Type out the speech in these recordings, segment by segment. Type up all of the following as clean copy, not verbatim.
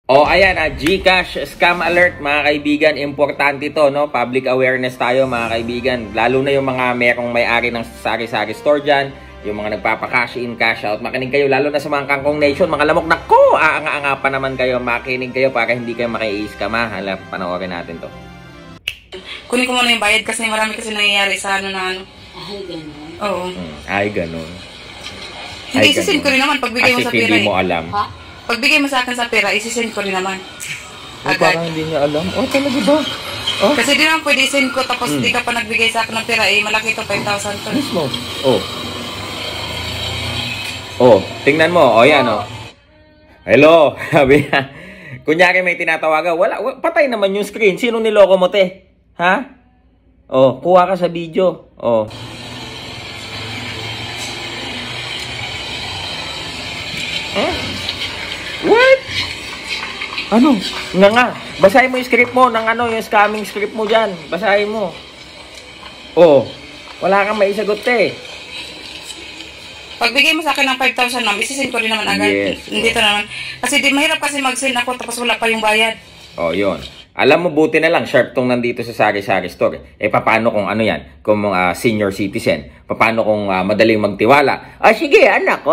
O ayan, GCash scam alert mga kaibigan, importante to, no? Public awareness tayo mga kaibigan, lalo na yung mga merong may-ari ng sari-sari store dyan, yung mga nagpapa-cash in, cash out. Makinig kayo, lalo na sa mga Kangkong Nation, mga lamok na ko, aanga-anga pa naman kayo, makinig kayo para hindi kayo maki-scam ha. Hala, panoorin natin to. Kunin ko muna yung bayad kasi marami kasi nangyayari sa ano na ano. Ay, gano'n. Oo. Ay, ganun. Hindi, isisend ko rin naman pagbigay mo sa pera. Hindi mo alam. Ha? Pagbigay mo sa akin sa pera, isisend ko rin naman. Ay, parang hindi niya alam. Oh, talaga ba? Oh? Kasi di naman pwede isend ko tapos di ka pa nagbigay sa akin ng pera, eh malaki to, 5,000 to. Mismo. Oh. Oh, tingnan mo. Oh, yan, oh. Hello. Sabi niya. Kunyari may tinatawagan. Wala, patay naman yung screen. Sino niloko mo, te? Ha? Oh, kuha ka sa video. Oh. Huh? What? Ano? Nga. Basahin mo yung script mo ng ano, yung scamming script mo dyan. Basahin mo. Oh. Wala kang maisagot, te. Pagbigay mo sa akin ng 5,000 ma'am, isisend ko rin naman agad. Yes. Hindi to naman. Kasi di mahirap kasi mag-send ako tapos wala pa yung bayad. Oh, yun. Alam mo, buti na lang, sharp tong nandito sa sari-sari store. Eh, paano kung ano yan? Kung senior citizen. Paano kung madaling magtiwala? Ah, sige, anak,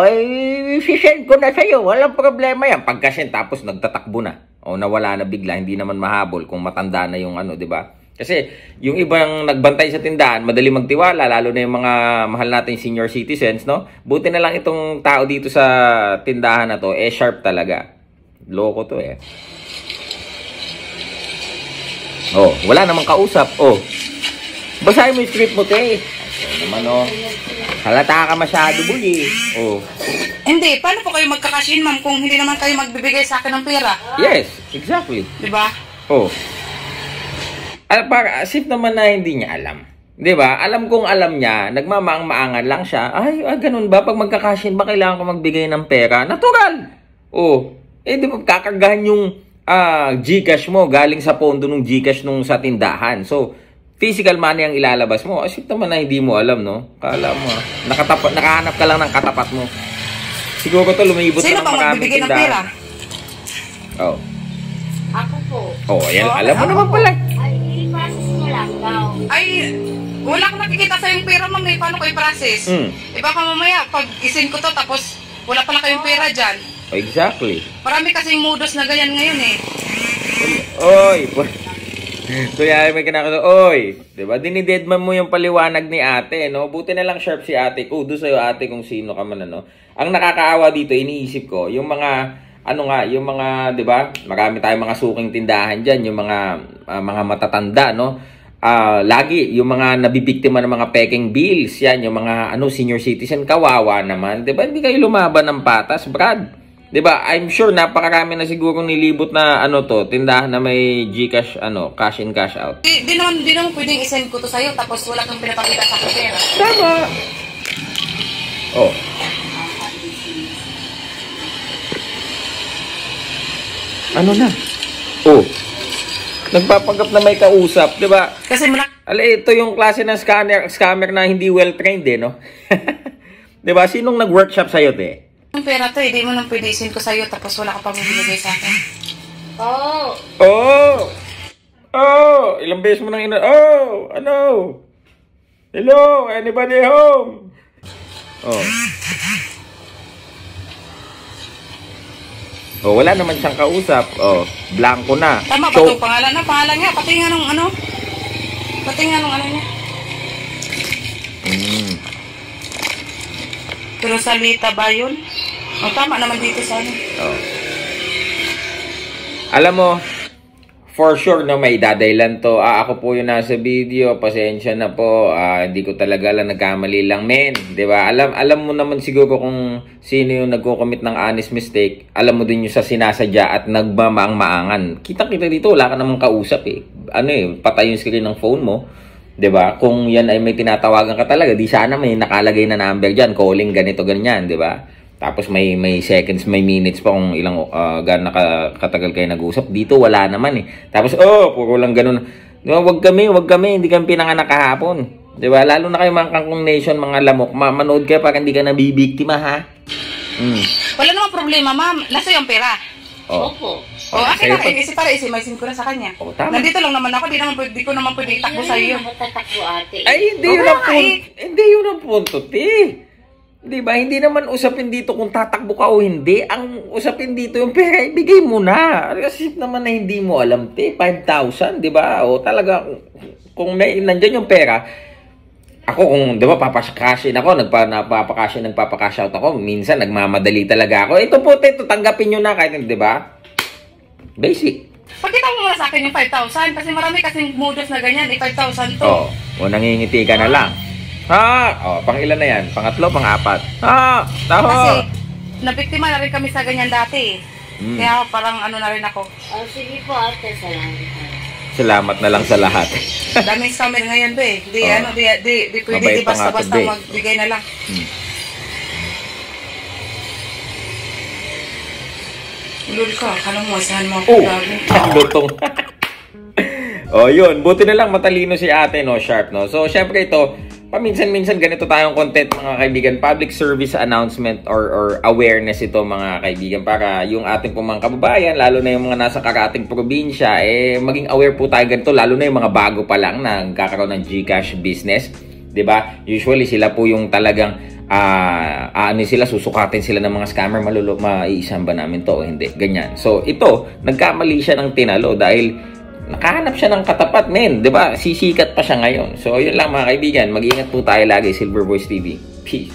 sisend ko na sa'yo. Walang problema yan. Pagka-send, tapos nagtatakbo na. O nawala na bigla, hindi naman mahabol kung matanda na yung ano, di ba? Kasi yung ibang nagbantay sa tindahan, madali magtiwala, lalo na yung mga mahal nating senior citizens, no? Buti na lang itong tao dito sa tindahan na to, eh sharp talaga. Loko to eh. Oh, wala namang kausap. Oh. Basahin mo yung script mo, te. Ano naman, oh. Halata ka masyado, buli. Oh. Hindi, paano po kayo magkakash in ma'am kung hindi naman kayo magbibigay sa akin ng pera? Yes, exactly. Diba? Oh. Para asip naman na hindi niya alam. 'Di ba? Alam kong alam niya, nagmamaang-maangan lang siya. Ay, ganun ba? Pag magkakashin ba kailangan ko magbigay ng pera? Natural. Oh. Eh, di ba kakargahan yung GCash mo galing sa pondo ng GCash nung sa tindahan. So, physical money ang ilalabas mo. Asip naman na hindi mo alam, no? Kala mo, nakahanap ka lang ng katapat mo. Siguro to lumibot sino na ng maraming magbibigay ng pera? Oh. Ako po. Oh, ayan. Alam mo naman pala. Ay, i-process mo lang daw. Ay, wala akong nakikita sa yung pera ma'am, eh. Paano ko i-process? Eh baka mamaya, pag isend ko to, tapos wala pala kayong pera dyan. Exactly. Marami kasing modus na ganyan ngayon eh. Oy! Kuya, may kinakato. Oy! Diba? Dinidedman mo yung paliwanag ni ate, no? Buti na lang sharp si ate. Kudos sa'yo ate kung sino ka man, ano? Ang nakakaawa dito, iniisip ko, yung mga yung mga, 'di ba? Marami tayong mga suking tindahan diyan, yung mga matatanda, no? Lagi yung mga nabibiktima ng mga peking bills, yan, yung mga senior citizen, kawawa naman, 'di ba? Hindi kayo lumaban ng patas, Brad. 'Di ba? I'm sure napakarami na siguro nilibot na tindahan na may GCash cash in cash out. Di naman pwedeng i-send ko to sa'yo tapos wala kang pinapakita sa pera. Tama. Oh. Ano na? Oh. Nagpapanggap na may kausap, 'di ba? Kasi ito yung klase ng scammer na hindi well trained no? 'Di ba? Sinong nag-workshop sa iyo, te? Ang pera to, hindi mo nang pwede i-send ko sa iyo tapos wala ka pa bibigay sa akin. Oh. Oh. Oh, ilang beses mo nang oh, ano? Hello, anybody home? Oh. Oh, wala naman siyang kausap. Oh, blanco na. Tama ba itong pangalan na? Pangalan nga, pati nga nung pati nga nung niya. Pero salita ba yun? Oh, tama naman dito sa ano. Oh. Alam mo, for sure may dadaylan to. Ako po yung nasa video, pasensya na po. Hindi ko talaga lang nagkamali lang, men. 'Di ba? Alam mo naman siguro kung sino yung nagko-commit ng honest mistake. Alam mo din yung sa sinasadya at nagmamaang-maangan. Kita-kita dito, wala ka namang kausap eh. Patay yung screen ng phone mo. 'Di ba? Kung yan ay may tinatawagan ka talaga, di sana may nakalagay na number diyan, calling ganito ganyan, 'di ba? Tapos may seconds, may minutes pa kung ilang gaano katagal kayo nag-usap. Dito wala naman eh. Tapos puro lang ganun. Diba, wag kami, hindi kami pinanganak kahapon. 'Di ba? Lalo na kayo mga Kangkong Nation, mga lamok, manood kayo para hindi ka nabibiktima, ha? Wala namang problema, ma'am. Nasa yung pera. Oh. Opo. O, akin sa'yo na, pa- para isimaisin ko na sa kanya. Oh, tama. Nandito lang naman ako, di ko naman pwede itakbo sa iyo. Matatakbo ate. Ay, hindi Oo yun nga, ang punto. Hindi yun ang punto, te. Di ba? Hindi naman usapin dito kung tatakbo ka o hindi. Ang usapin dito yung pera, ibigay mo na. Kasi naman na hindi mo alam, te. 5,000, di ba? O talaga, kung may nandyan yung pera, ako kung, di ba, papakashin ako, nagpapakash out ako, minsan nagmamadali talaga ako. Ito po, te, ito, tanggapin nyo na kahit, di ba? Basic. Pagkita mo muna sa akin yung 5,000 kasi marami kasing modus na ganyan, 5,000 to. Oh, o nangingiti ka na lang. Ha? Oh, pang ilan na yan? Pangatlo, pang-apat. Ha? Taho! Kasi nabiktima na rin kami sa ganyan dati. Kaya parang ano na rin ako. Oh, sige po ate, salamat. Salamat na lang sa lahat. Daming scammer ngayon be. Di Oh. ano, di pwede Mabait di pa nga to, basta-basta be. magbigay na lang. Lul ka, kala mo, saan mo ako Oh, gagawin? ang lutong. Oh, yun. Buti na lang matalino si ate, no? Sharp, no? So, syempre ito, paminsan-minsan ganito tayong content, mga kaibigan. Public service announcement or awareness ito, mga kaibigan. Para yung ating pong mga kababayan, lalo na yung mga nasa karating probinsya, maging aware po tayo ganito. Lalo na yung mga bago pa lang na nagkakaroon ng GCash business. 'Di ba? Usually, sila po yung talagang susukatin sila ng mga scammer, maiisang ba namin to o hindi, ganyan. So ito, nagkamali siya ng tinalo dahil nakahanap siya ng katapat, men, di ba? Sisikat pa siya ngayon. So yun lang, mga kaibigan, mag-iingat po tayo lagi. Silver Voice TV, peace.